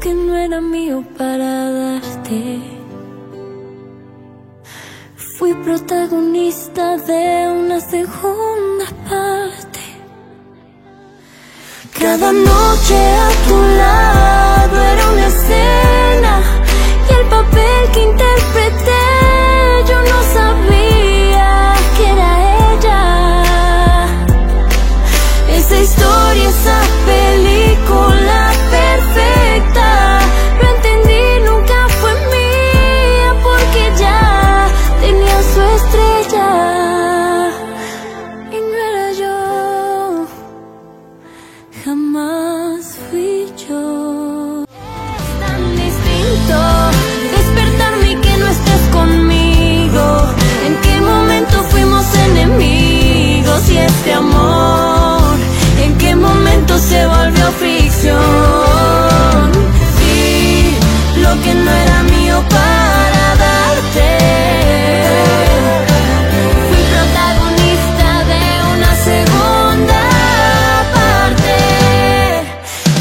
que no era mío para darte. Fui protagonista de una segunda parte. Cada noche a tu lado era una escena y el papel que interpreté yo no sabía que era ella. Esa historia, esa película perfecta, lo entendí, nunca fue mía porque ya tenía su estrella y no era yo, jamás fui yo. Es tan distinto despertarme y que no estés conmigo. ¿En qué momento fuimos enemigos? Y este amor, ¿en qué momento se volvió ficción? Sí, lo que no era mío para darte. Fui protagonista de una segunda parte.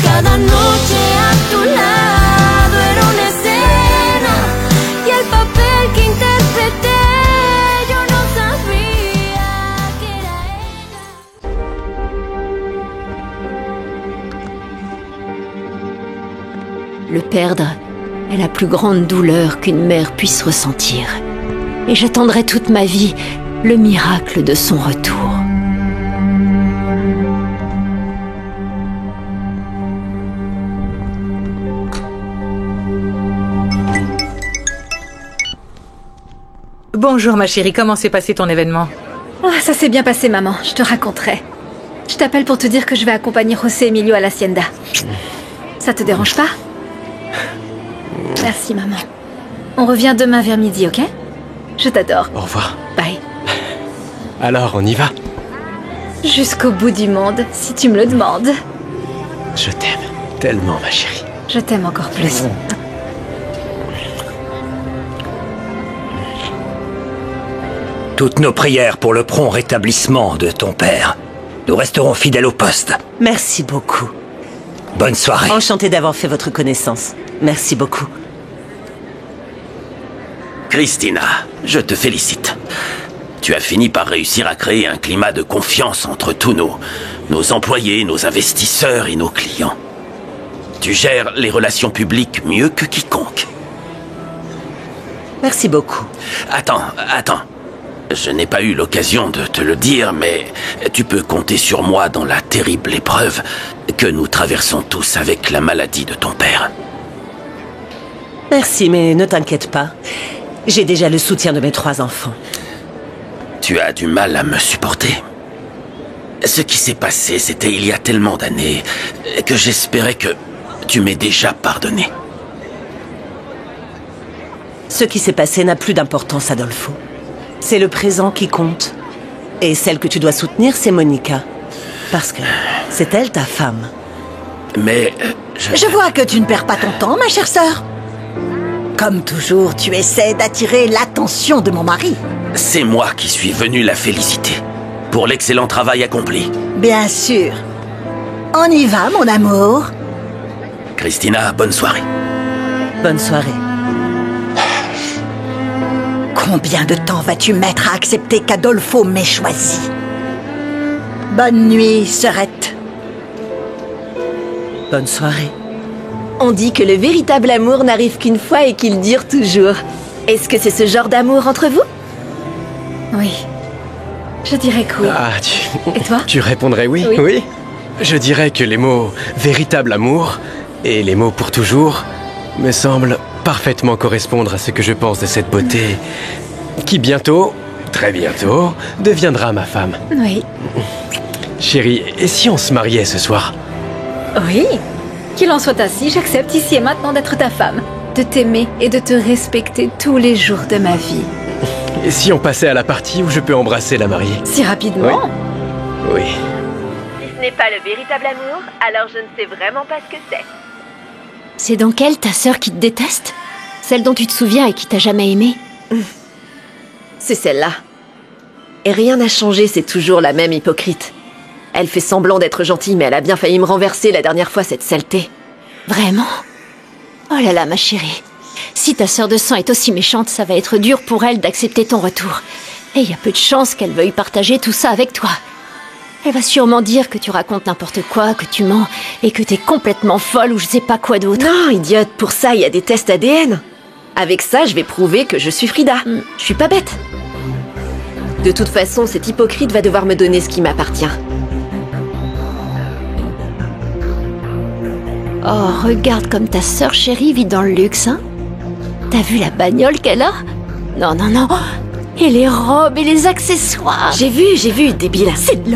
Cada noche a tu lado era una escena y el papel que interpreté yo no sabía que era ella. Le perdre est la plus grande douleur qu'une mère puisse ressentir. Et j'attendrai toute ma vie le miracle de son retour. Bonjour ma chérie, comment s'est passé ton événement? Ah, ça s'est bien passé, maman. Je te raconterai. Je t'appelle pour te dire que je vais accompagner José Emilio à l'hacienda. Ça te dérange pas? Merci, maman. On revient demain vers midi, ok? Je t'adore. Au revoir. Bye. Alors, on y va? Jusqu'au bout du monde, si tu me le demandes. Je t'aime tellement, ma chérie. Je t'aime encore plus. Toutes nos prières pour le prompt rétablissement de ton père. Nous resterons fidèles au poste. Merci beaucoup. Bonne soirée. Enchantée d'avoir fait votre connaissance. Merci beaucoup. Christina, je te félicite. Tu as fini par réussir à créer un climat de confiance entre tous nos employés, nos investisseurs et nos clients. Tu gères les relations publiques mieux que quiconque. Merci beaucoup. Attends. Je n'ai pas eu l'occasion de te le dire, mais tu peux compter sur moi dans la terrible épreuve que nous traversons tous avec la maladie de ton père. Merci, mais ne t'inquiète pas. J'ai déjà le soutien de mes 3 enfants. Tu as du mal à me supporter. Ce qui s'est passé, c'était il y a tellement d'années que j'espérais que tu m'aies déjà pardonné. Ce qui s'est passé n'a plus d'importance, Adolfo. C'est le présent qui compte. Et celle que tu dois soutenir, c'est Monica. Parce que c'est elle ta femme. Mais Je vois que tu ne perds pas ton temps, ma chère sœur. Comme toujours, tu essaies d'attirer l'attention de mon mari. c'est moi qui suis venu la féliciter pour l'excellent travail accompli. Bien sûr. On y va, mon amour. Christina, bonne soirée. Bonne soirée. Combien de temps vas-tu mettre à accepter qu'Adolfo m'ait choisi? Bonne nuit, sœurette. Bonne soirée. On dit que le véritable amour n'arrive qu'une fois et qu'il dure toujours. Est-ce que c'est ce genre d'amour entre vous? Oui. Je dirais cool. Ah, Et toi? Tu répondrais oui, Oui. oui. Je dirais que les mots « véritable amour » et les mots « pour toujours » me semblent parfaitement correspondre à ce que je pense de cette beauté qui bientôt, très bientôt, deviendra ma femme. Oui. Chérie, et si on se mariait ce soir? Oui. Qu'il en soit ainsi, j'accepte ici et maintenant d'être ta femme, de t'aimer et de te respecter tous les jours de ma vie. Et si on passait à la partie où je peux embrasser la mariée? Si rapidement? Oui. Si ce n'est pas le véritable amour, alors je ne sais vraiment pas ce que c'est. C'est donc elle, ta sœur, qui te déteste? Celle dont tu te souviens et qui t'a jamais aimé? C'est celle-là. Et rien n'a changé, c'est toujours la même hypocrite. Elle fait semblant d'être gentille, mais elle a bien failli me renverser la dernière fois, cette saleté. Vraiment? Oh là là, ma chérie. Si ta sœur de sang est aussi méchante, ça va être dur pour elle d'accepter ton retour. Et il y a peu de chances qu'elle veuille partager tout ça avec toi. Elle va sûrement dire que tu racontes n'importe quoi, que tu mens, et que t'es complètement folle ou je sais pas quoi d'autre. Non, idiote, pour ça, il y a des tests ADN. Avec ça, je vais prouver que je suis Frida. Je suis pas bête. De toute façon, cet hypocrite va devoir me donner ce qui m'appartient. Oh, regarde comme ta sœur chérie vit dans le luxe, hein? T'as vu la bagnole qu'elle a? Non, non, non. Et les robes et les accessoires. J'ai vu, débile. C'est de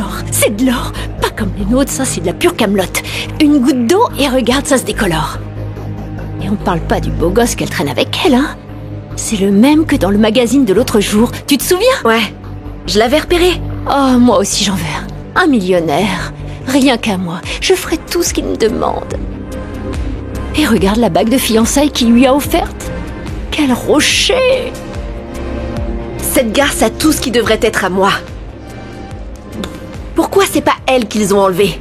l'or. Pas comme les nôtres, ça c'est de la pure camelote. Une goutte d'eau et regarde, ça se décolore. Et on parle pas du beau gosse qu'elle traîne avec elle, hein? C'est le même que dans le magazine de l'autre jour. Tu te souviens? Ouais, je l'avais repéré. Oh, moi aussi j'en veux un. Un millionnaire. Rien qu'à moi. Je ferai tout ce qu'il me demande. Et regarde la bague de fiançailles qu'il lui a offerte. Quel rocher! Cette garce a tout ce qui devrait être à moi. Pourquoi c'est pas elle qu'ils ont enlevé?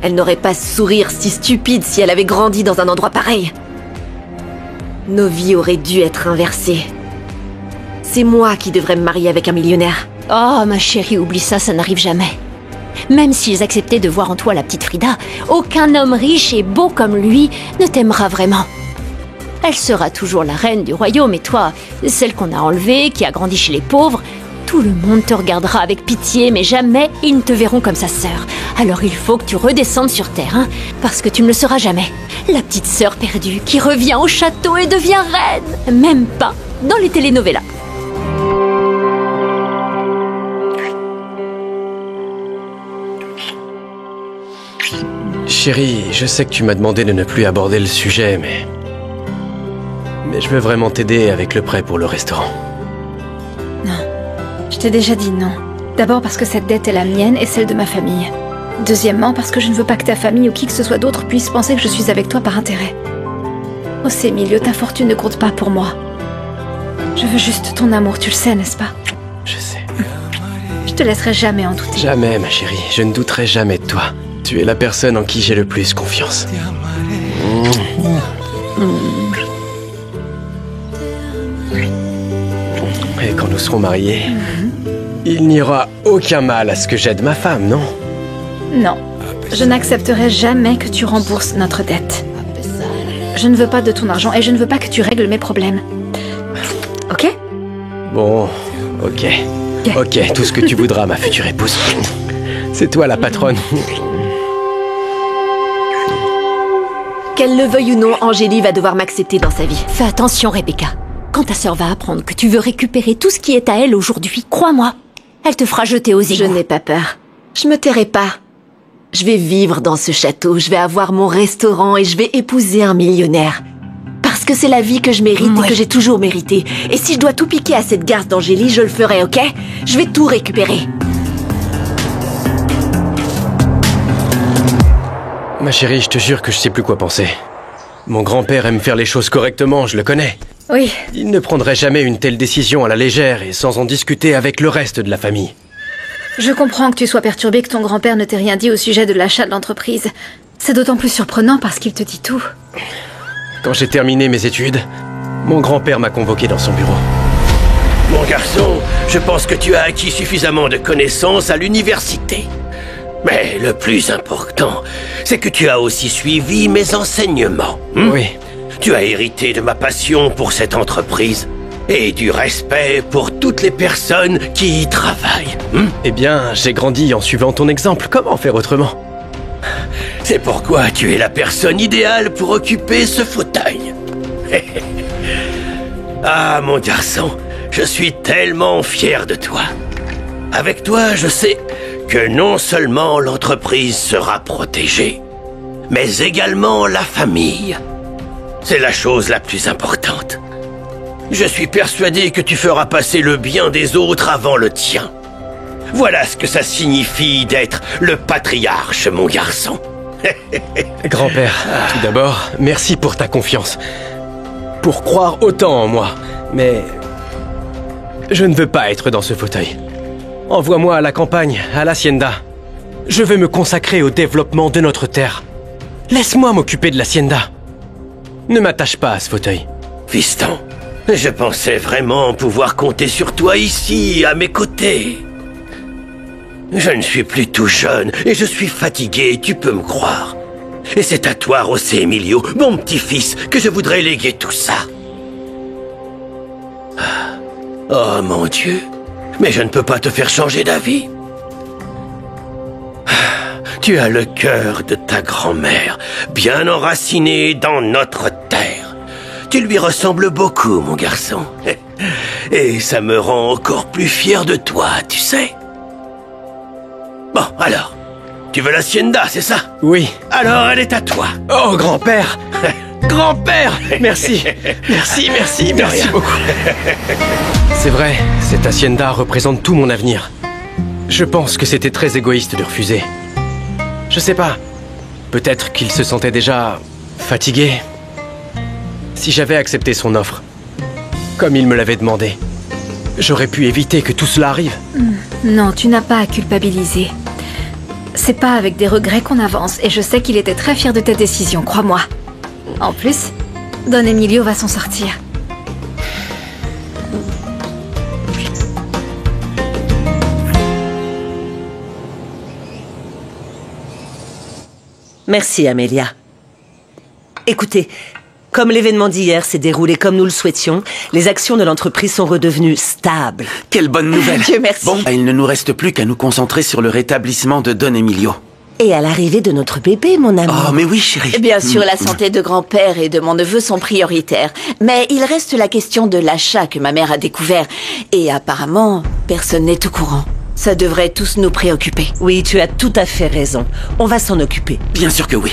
Elle n'aurait pas ce sourire si stupide si elle avait grandi dans un endroit pareil. Nos vies auraient dû être inversées. C'est moi qui devrais me marier avec un millionnaire. Oh, ma chérie, oublie ça, ça n'arrive jamais. Même s'ils acceptaient de voir en toi la petite Frida, aucun homme riche et beau comme lui ne t'aimera vraiment. Elle sera toujours la reine du royaume et toi, celle qu'on a enlevée, qui a grandi chez les pauvres, tout le monde te regardera avec pitié, mais jamais ils ne te verront comme sa sœur. Alors il faut que tu redescendes sur terre, hein, parce que tu ne le seras jamais. La petite sœur perdue qui revient au château et devient reine. Même pas dans les telenovelas. Chérie, je sais que tu m'as demandé de ne plus aborder le sujet, mais je veux vraiment t'aider avec le prêt pour le restaurant. Non, je t'ai déjà dit non. D'abord parce que cette dette est la mienne et celle de ma famille. Deuxièmement parce que je ne veux pas que ta famille ou qui que ce soit d'autre puisse penser que je suis avec toi par intérêt. Oh, c'est Emilio, ta fortune ne compte pas pour moi. Je veux juste ton amour, tu le sais, n'est-ce pas? Je sais. Je te laisserai jamais en douter. Jamais, ma chérie, je ne douterai jamais de toi. Tu es la personne en qui j'ai le plus confiance. Et quand nous serons mariés, il n'y aura aucun mal à ce que j'aide ma femme, non? Non, je n'accepterai jamais que tu rembourses notre dette. Je ne veux pas de ton argent et je ne veux pas que tu règles mes problèmes. Ok? Bon, ok. Ok, tout ce que tu voudras, ma future épouse. C'est toi la patronne. Qu'elle le veuille ou non, Angélie va devoir m'accepter dans sa vie. Fais attention, Rebecca. Quand ta sœur va apprendre que tu veux récupérer tout ce qui est à elle aujourd'hui, crois-moi, elle te fera jeter aux égouts. Je n'ai pas peur. Je me tairai pas. Je vais vivre dans ce château, je vais avoir mon restaurant et je vais épouser un millionnaire. Parce que c'est la vie que je mérite et que j'ai toujours mérité. Et si je dois tout piquer à cette garce d'Angélie, je le ferai, ok? Je vais tout récupérer. Ma chérie, je te jure que je sais plus quoi penser. Mon grand-père aime faire les choses correctement, je le connais. Oui. Il ne prendrait jamais une telle décision à la légère et sans en discuter avec le reste de la famille. Je comprends que tu sois perturbé que ton grand-père ne t'ait rien dit au sujet de l'achat de l'entreprise. C'est d'autant plus surprenant parce qu'il te dit tout. Quand j'ai terminé mes études, mon grand-père m'a convoqué dans son bureau. Mon garçon, je pense que tu as acquis suffisamment de connaissances à l'université. Mais le plus important, c'est que tu as aussi suivi mes enseignements. Oui. Tu as hérité de ma passion pour cette entreprise et du respect pour toutes les personnes qui y travaillent. Eh bien, j'ai grandi en suivant ton exemple. Comment faire autrement? C'est pourquoi tu es la personne idéale pour occuper ce fauteuil. Ah, mon garçon, je suis tellement fier de toi. Avec toi, je sais que non seulement l'entreprise sera protégée, mais également la famille. C'est la chose la plus importante. Je suis persuadé que tu feras passer le bien des autres avant le tien. Voilà ce que ça signifie d'être le patriarche, mon garçon. Grand-père, tout d'abord, merci pour ta confiance. Pour croire autant en moi. Mais je ne veux pas être dans ce fauteuil. Envoie-moi à la campagne, à l'hacienda. Je veux me consacrer au développement de notre terre. Laisse-moi m'occuper de l'hacienda. Ne m'attache pas à ce fauteuil. Fiston, je pensais vraiment pouvoir compter sur toi ici, à mes côtés. Je ne suis plus tout jeune et je suis fatigué, tu peux me croire. Et c'est à toi, José Emilio, mon petit-fils, que je voudrais léguer tout ça. Oh mon Dieu, mais je ne peux pas te faire changer d'avis. Tu as le cœur de ta grand-mère, bien enraciné dans notre terre. Tu lui ressembles beaucoup, mon garçon. Et ça me rend encore plus fier de toi, tu sais. Bon, alors, tu veux l'hacienda, c'est ça? Oui. Alors, elle est à toi. Oh, grand-père! Grand-père! Merci. Merci beaucoup. C'est vrai, cette hacienda représente tout mon avenir. Je pense que c'était très égoïste de refuser. Je sais pas. Peut-être qu'il se sentait déjà fatigué. Si j'avais accepté son offre, comme il me l'avait demandé, j'aurais pu éviter que tout cela arrive. Non, tu n'as pas à culpabiliser. C'est pas avec des regrets qu'on avance, et je sais qu'il était très fier de ta décision, crois-moi. En plus, Don Emilio va s'en sortir. Merci, Amelia. Écoutez, comme l'événement d'hier s'est déroulé comme nous le souhaitions, les actions de l'entreprise sont redevenues stables. Quelle bonne nouvelle. Dieu merci. Bon, il ne nous reste plus qu'à nous concentrer sur le rétablissement de Don Emilio. Et à l'arrivée de notre bébé, mon ami. Oh, mais oui, chérie. Bien sûr, la santé de grand-père et de mon neveu sont prioritaires. Mais il reste la question de l'achat que ma mère a découvert. Et apparemment, personne n'est au courant. Ça devrait tous nous préoccuper. Oui, tu as tout à fait raison. On va s'en occuper. Bien sûr que oui.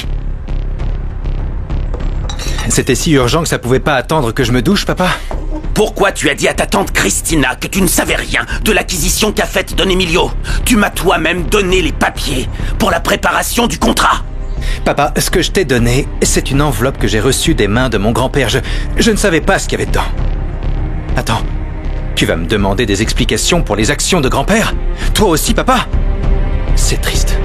C'était si urgent que ça pouvait pas attendre que je me douche, papa? Pourquoi tu as dit à ta tante Christina que tu ne savais rien de l'acquisition qu'a faite Don Emilio? Tu m'as toi-même donné les papiers pour la préparation du contrat. Papa, ce que je t'ai donné, c'est une enveloppe que j'ai reçue des mains de mon grand-père. Je ne savais pas ce qu'il y avait dedans. Attends, tu vas me demander des explications pour les actions de grand-père? Toi aussi, papa? C'est triste.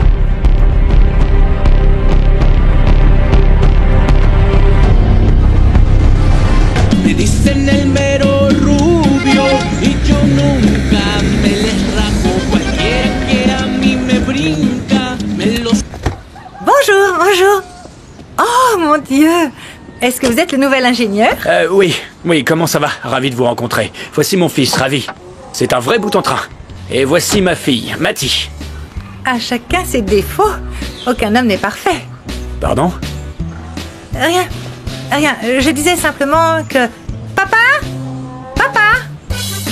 Me dicen el mero rubio y yo nunca me les rajo. Cualquiera que a mí me brinca, me los... Bonjour. Oh mon Dieu. Est-ce que vous êtes le nouvel ingénieur? Oui, comment ça va? Ravi de vous rencontrer. Voici mon fils, Ravi. C'est un vrai bout en train. Et voici ma fille, Mati. À chacun ses défauts. Aucun homme n'est parfait. Pardon? Rien. Je disais simplement que... Papa,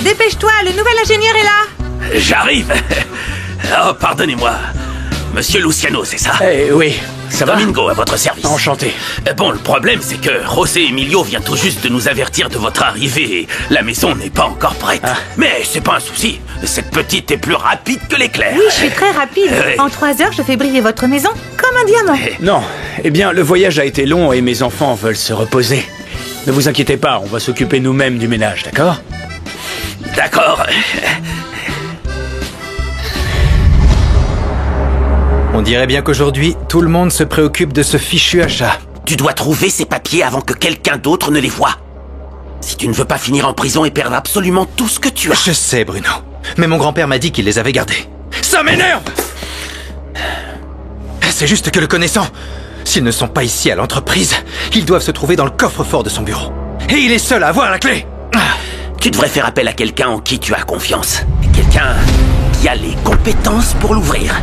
dépêche-toi, le nouvel ingénieur est là. J'arrive. Oh, pardonnez-moi. Monsieur Luciano, c'est ça? Oui, ça va? Domingo, à votre service. Enchanté. Bon, le problème, c'est que José Emilio vient tout juste de nous avertir de votre arrivée et la maison n'est pas encore prête. Mais c'est pas un souci. Cette petite est plus rapide que l'éclair. Oui, je suis très rapide. En 3 heures, je fais briller votre maison comme un diamant. Non, eh bien, le voyage a été long et mes enfants veulent se reposer. Ne vous inquiétez pas, on va s'occuper nous-mêmes du ménage, d'accord? D'accord. On dirait bien qu'aujourd'hui, tout le monde se préoccupe de ce fichu achat. Tu dois trouver ces papiers avant que quelqu'un d'autre ne les voie. Si tu ne veux pas finir en prison et perdre absolument tout ce que tu as. Je sais, Bruno. Mais mon grand-père m'a dit qu'il les avait gardés. Ça m'énerve! C'est juste que le connaissant, s'ils ne sont pas ici à l'entreprise, ils doivent se trouver dans le coffre-fort de son bureau. Et il est seul à avoir la clé. Tu devrais faire appel à quelqu'un en qui tu as confiance. Quelqu'un qui a les compétences pour l'ouvrir.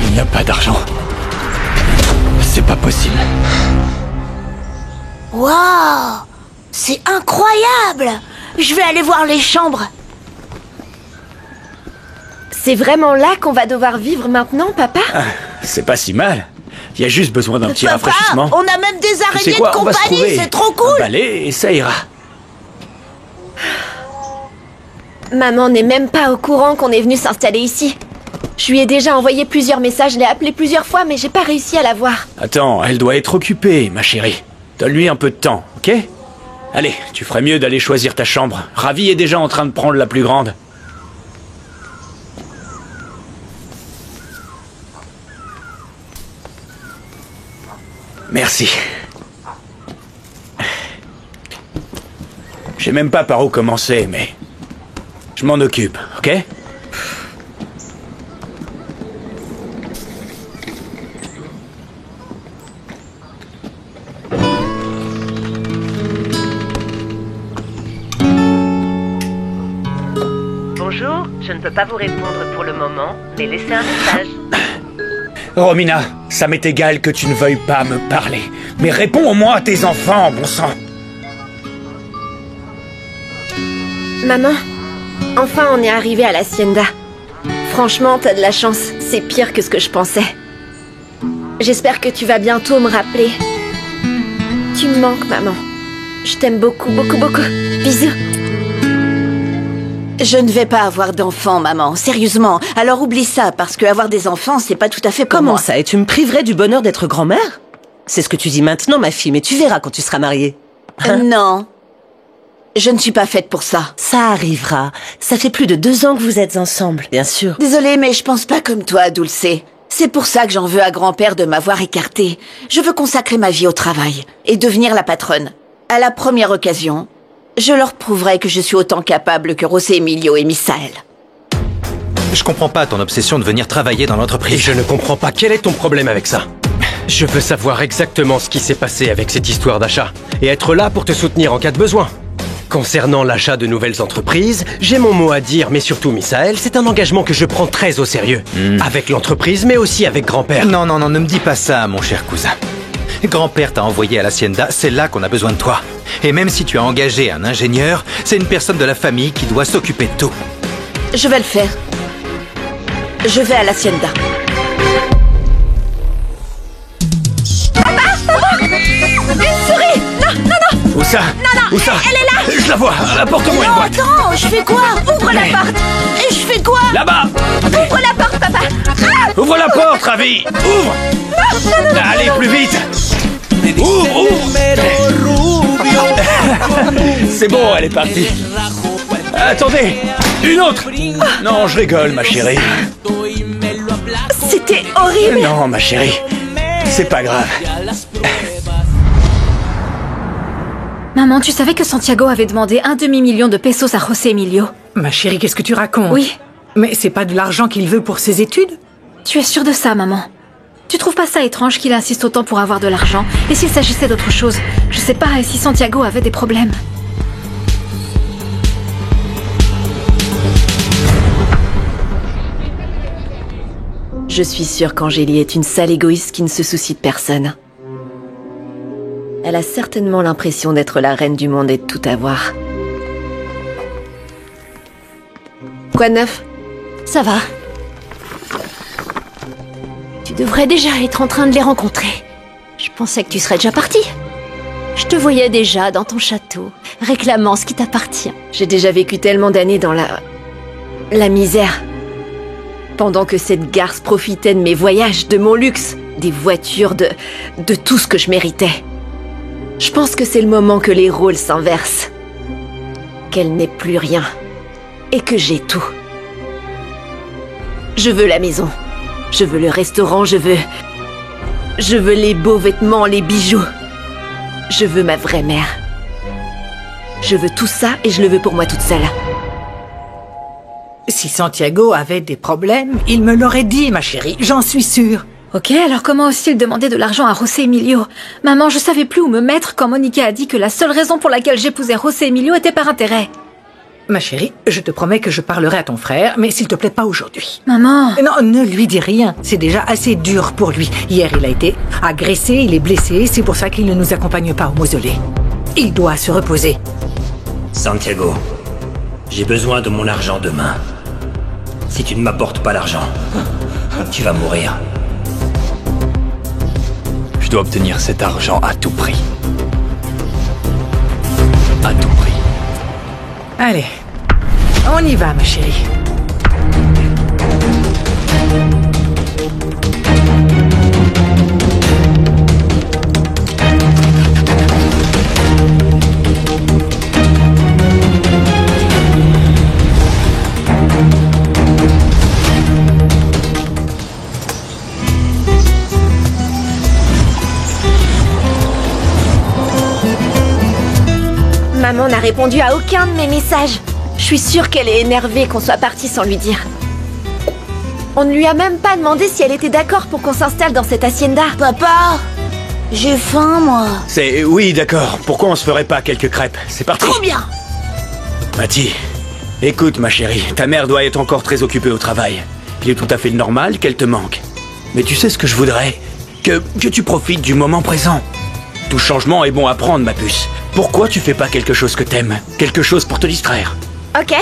Il n'y a pas d'argent. C'est pas possible. Waouh! C'est incroyable! Je vais aller voir les chambres. C'est vraiment là qu'on va devoir vivre maintenant, papa? C'est pas si mal. Il y a juste besoin d'un petit rafraîchissement. On a même des araignées Tu sais quoi, de on va se compagnie, trouver c'est trop cool! un balai et ça ira. Maman n'est même pas au courant qu'on est venu s'installer ici. Je lui ai déjà envoyé plusieurs messages, je l'ai appelée plusieurs fois, mais j'ai pas réussi à la voir. Attends, elle doit être occupée, ma chérie. Donne-lui un peu de temps, ok? Allez, tu ferais mieux d'aller choisir ta chambre. Ravi est déjà en train de prendre la plus grande. Merci. Je sais même pas par où commencer, mais... je m'en occupe, ok? Bonjour, je ne peux pas vous répondre pour le moment, mais laissez un message. Romina, ça m'est égal que tu ne veuilles pas me parler. Mais réponds au moins à tes enfants, bon sang. Maman, enfin on est arrivé à l'hacienda. Franchement, t'as de la chance, c'est pire que ce que je pensais. J'espère que tu vas bientôt me rappeler. Tu me manques, maman. Je t'aime beaucoup, beaucoup, beaucoup. Bisous. Je ne vais pas avoir d'enfants, maman. Sérieusement. Alors oublie ça, parce que avoir des enfants, c'est pas tout à fait pour Comment moi. ça? Et tu me priverais du bonheur d'être grand-mère? C'est ce que tu dis maintenant, ma fille, mais tu verras quand tu seras mariée. Non. Je ne suis pas faite pour ça. Ça arrivera. Ça fait plus de 2 ans que vous êtes ensemble, bien sûr. Désolée, mais je pense pas comme toi, Dulce. C'est pour ça que j'en veux à grand-père de m'avoir écartée. Je veux consacrer ma vie au travail et devenir la patronne. À la première occasion, je leur prouverai que je suis autant capable que José Emilio et Misael. Je comprends pas ton obsession de venir travailler dans l'entreprise. Et je ne comprends pas quel est ton problème avec ça. Je veux savoir exactement ce qui s'est passé avec cette histoire d'achat et être là pour te soutenir en cas de besoin. Concernant l'achat de nouvelles entreprises, j'ai mon mot à dire, mais surtout, Misael, c'est un engagement que je prends très au sérieux. Avec l'entreprise, mais aussi avec grand-père. Non, non, non, ne me dis pas ça, mon cher cousin. Grand-père t'a envoyé à l'hacienda, c'est là qu'on a besoin de toi. Et même si tu as engagé un ingénieur, c'est une personne de la famille qui doit s'occuper de tout. Je vais le faire. Je vais à l'hacienda. Une souris! Non, non, non! Où ça? Non, non! Où ça? Elle est là! Je la vois! Apporte-moi une boîte! Attends, je fais quoi? Ouvre la porte! Et je fais quoi? Là-bas! Ouvre la porte, papa! Ah! Ouvre la porte, Ravi! Ouvre! Non, non, non! Allez, plus vite! Ouvre! C'est bon, elle est partie. Attendez! Une autre! Non, je rigole, ma chérie. C'était horrible! Non, ma chérie. C'est pas grave. Maman, tu savais que Santiago avait demandé 1 demi-million de pesos à José Emilio? Ma chérie, qu'est-ce que tu racontes? Oui. Mais c'est pas de l'argent qu'il veut pour ses études? Tu es sûre de ça, maman? Tu trouves pas ça étrange qu'il insiste autant pour avoir de l'argent? Et s'il s'agissait d'autre chose? Je sais pas, et si Santiago avait des problèmes? Je suis sûre qu'Angélie est une sale égoïste qui ne se soucie de personne. Elle a certainement l'impression d'être la reine du monde et de tout avoir. Quoi de neuf? Ça va. Tu devrais déjà être en train de les rencontrer. Je pensais que tu serais déjà parti. Je te voyais déjà dans ton château, réclamant ce qui t'appartient. J'ai déjà vécu tellement d'années dans la misère. Pendant que cette garce profitait de mes voyages, de mon luxe, des voitures, de tout ce que je méritais. Je pense que c'est le moment que les rôles s'inversent. Qu'elle n'ait plus rien. Et que j'ai tout. Je veux la maison. Je veux le restaurant, je veux les beaux vêtements, les bijoux. Je veux ma vraie mère. Je veux tout ça et je le veux pour moi toute seule. Si Santiago avait des problèmes, il me l'aurait dit, ma chérie, j'en suis sûre. Ok, alors comment ose-t-il demander de l'argent à José Emilio? Maman, je savais plus où me mettre quand Monica a dit que la seule raison pour laquelle j'épousais José Emilio était par intérêt. Ma chérie, je te promets que je parlerai à ton frère, mais s'il te plaît pas aujourd'hui. Maman! Non, ne lui dis rien. C'est déjà assez dur pour lui. Hier, il a été agressé, il est blessé, c'est pour ça qu'il ne nous accompagne pas au mausolée. Il doit se reposer. Santiago, j'ai besoin de mon argent demain. Si tu ne m'apportes pas l'argent, tu vas mourir. Je dois obtenir cet argent à tout prix. À tout prix. Allez, on y y va, ma chérie. Maman n'a répondu à aucun de mes messages. Je suis sûre qu'elle est énervée qu'on soit parti sans lui dire. On ne lui a même pas demandé si elle était d'accord pour qu'on s'installe dans cette hacienda. Papa, j'ai faim, moi. Oui, d'accord. Pourquoi on se ferait pas quelques crêpes? C'est parti. Trop bien. Mathie, écoute ma chérie, ta mère doit être encore très occupée au travail. Il est tout à fait normal qu'elle te manque. Mais tu sais ce que je voudrais? Que tu profites du moment présent. Tout changement est bon à prendre, ma puce. Pourquoi tu fais pas quelque chose que t'aimes? Quelque chose pour te distraire? Ok.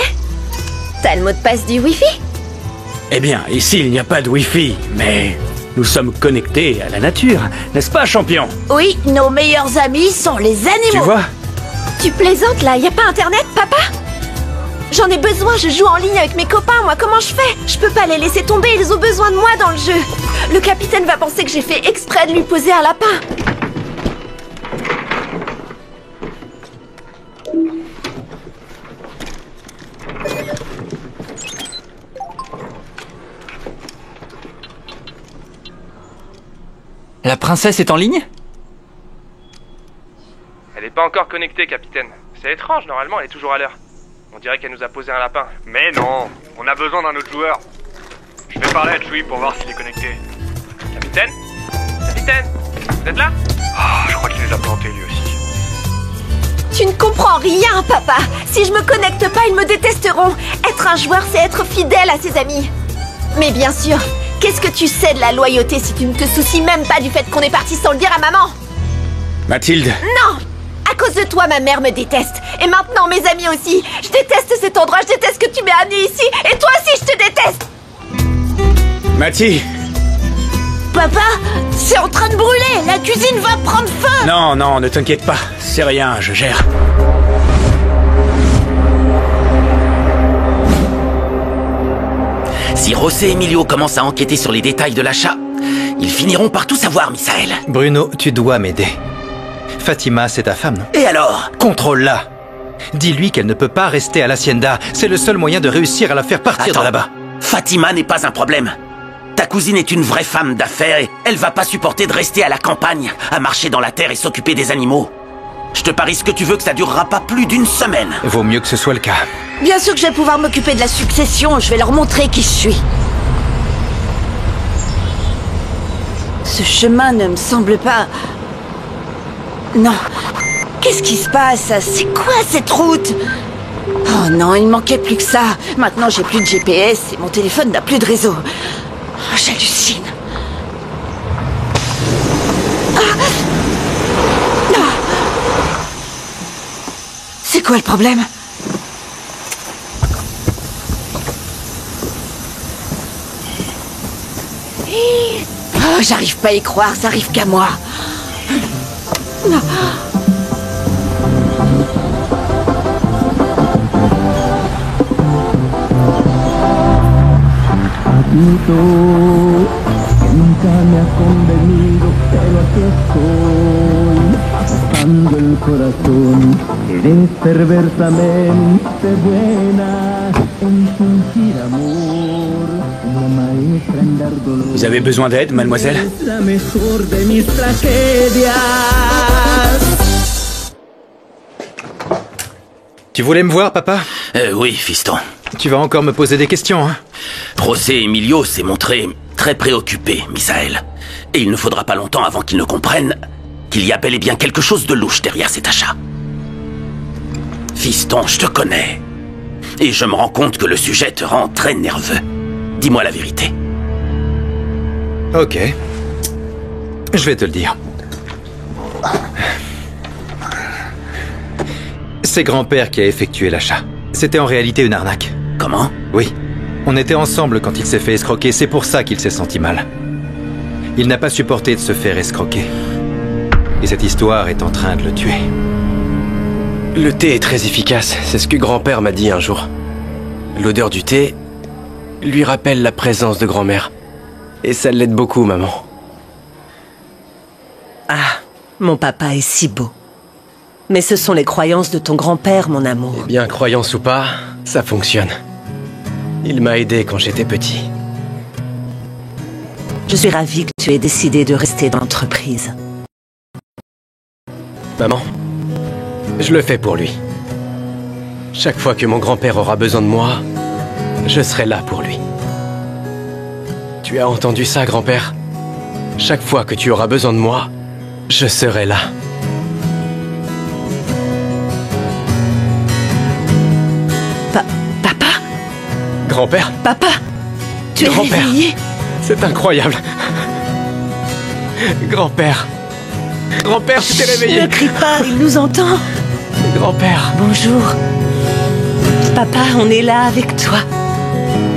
T'as le mot de passe du Wi-Fi? Eh bien, ici il n'y a pas de Wi-Fi, mais nous sommes connectés à la nature, n'est-ce pas, champion? Oui, nos meilleurs amis sont les animaux. Tu vois? Tu plaisantes là, y a pas internet, papa? J'en ai besoin, je joue en ligne avec mes copains, moi, comment je fais? Je peux pas les laisser tomber, ils ont besoin de moi dans le jeu. Le capitaine va penser que j'ai fait exprès de lui poser un lapin. La princesse est en ligne? Elle n'est pas encore connectée, capitaine. C'est étrange, normalement elle est toujours à l'heure. On dirait qu'elle nous a posé un lapin. Mais non, on a besoin d'un autre joueur. Je vais parler à Chewie pour voir s'il est connecté. Capitaine? Capitaine? Vous êtes là? Oh, je crois qu'il les a plantés lui aussi. Tu ne comprends rien, papa. Si je me connecte pas, ils me détesteront. Être un joueur, c'est être fidèle à ses amis. Mais bien sûr, qu'est-ce que tu sais de la loyauté si tu ne te soucies même pas du fait qu'on est parti sans le dire à maman? Mathilde. Non! À cause de toi, ma mère me déteste. Et maintenant, mes amis aussi. Je déteste cet endroit, je déteste que tu m'aies amené ici. Et toi aussi, je te déteste. Mathie. Papa, c'est en train de brûler. La cuisine va prendre feu. Non, non, ne t'inquiète pas. C'est rien, je gère. Si José et Emilio commencent à enquêter sur les détails de l'achat, ils finiront par tout savoir, Misaël. Bruno, tu dois m'aider. Fatima, c'est ta femme, non? Et alors? Contrôle-la. Dis-lui qu'elle ne peut pas rester à l'hacienda. C'est le seul moyen de réussir à la faire partir de là-bas. Fatima n'est pas un problème. Ta cousine est une vraie femme d'affaires et elle va pas supporter de rester à la campagne, à marcher dans la terre et s'occuper des animaux. Je te parie ce que tu veux que ça durera pas plus d'une semaine. Vaut mieux que ce soit le cas. Bien sûr que je vais pouvoir m'occuper de la succession. Je vais leur montrer qui je suis. Ce chemin ne me semble pas... Non. Qu'est-ce qui se passe? C'est quoi cette route? Oh non, il ne manquait plus que ça. Maintenant, j'ai plus de GPS et mon téléphone n'a plus de réseau. Oh, j'hallucine. C'est quoi le problème? Oh, j'arrive pas à y croire, ça arrive qu'à moi. Nunca me has convenido, pero aquí estoy, apagando el corazón. Eres perversamente buena en fingir amor, una maestra en dar dolor. Vous avez besoin d'aide, mademoiselle? Es la mejor de mis tragedias. Tu voulais me voir, papa? Oui, fiston. Tu vas encore me poser des questions, hein? José Emilio s'est montré très préoccupé, Misaël. Et il ne faudra pas longtemps avant qu'il ne comprenne qu'il y a bel et bien quelque chose de louche derrière cet achat. Fiston, je te connais. Et je me rends compte que le sujet te rend très nerveux. Dis-moi la vérité. Ok. Je vais te le dire. C'est grand-père qui a effectué l'achat. C'était en réalité une arnaque. Comment? Oui. On était ensemble quand il s'est fait escroquer, c'est pour ça qu'il s'est senti mal. Il n'a pas supporté de se faire escroquer. Et cette histoire est en train de le tuer. Le thé est très efficace, c'est ce que grand-père m'a dit un jour. L'odeur du thé lui rappelle la présence de grand-mère. Et ça l'aide beaucoup, maman. Ah, mon papa est si beau. Mais ce sont les croyances de ton grand-père, mon amour. Eh bien, croyance ou pas, ça fonctionne. Il m'a aidé quand j'étais petit. Je suis ravie que tu aies décidé de rester dans l'entreprise. Maman, je le fais pour lui. Chaque fois que mon grand-père aura besoin de moi, je serai là pour lui. Tu as entendu ça, grand-père? Chaque fois que tu auras besoin de moi, je serai là. Papa? Grand-père? Papa? Tu es réveillé? C'est incroyable. Grand-père. Grand-père, tu t'es réveillé. Ne crie pas, il nous entend. Grand-père. Bonjour. Papa, on est là avec toi.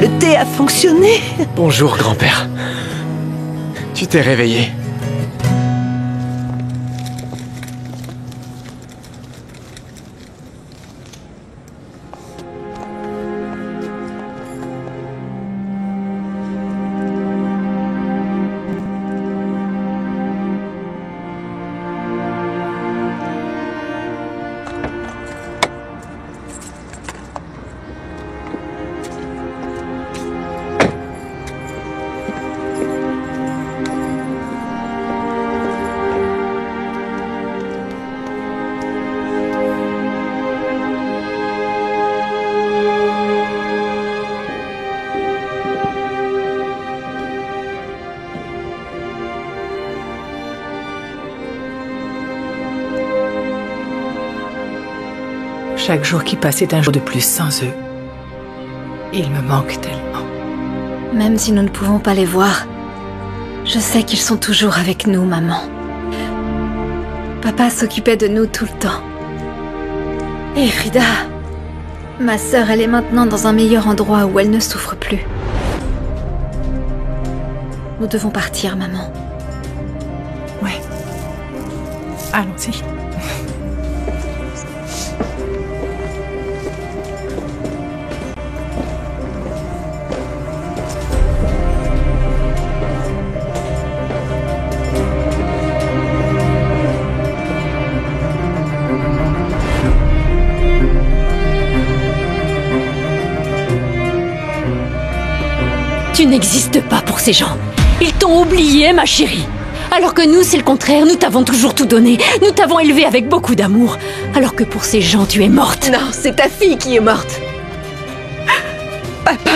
Le thé a fonctionné. Bonjour, grand-père. Tu t'es réveillé. Chaque jour qui passe est un jour de plus sans eux. Ils me manquent tellement. Même si nous ne pouvons pas les voir, je sais qu'ils sont toujours avec nous, maman. Papa s'occupait de nous tout le temps. Et Frida, ma sœur, elle est maintenant dans un meilleur endroit où elle ne souffre plus. Nous devons partir, maman. Ouais. Allons-y. Tu n'existes pas pour ces gens. Ils t'ont oublié, ma chérie. Alors que nous, c'est le contraire. Nous t'avons toujours tout donné. Nous t'avons élevé avec beaucoup d'amour. Alors que pour ces gens, tu es morte. Non, c'est ta fille qui est morte. Papa.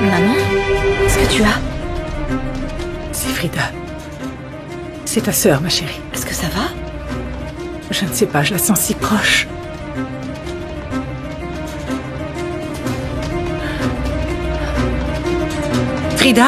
Maman, qu'est-ce que tu as? C'est Frida. C'est ta sœur, ma chérie. Est-ce que ça va? Je ne sais pas, je la sens si proche. Frida?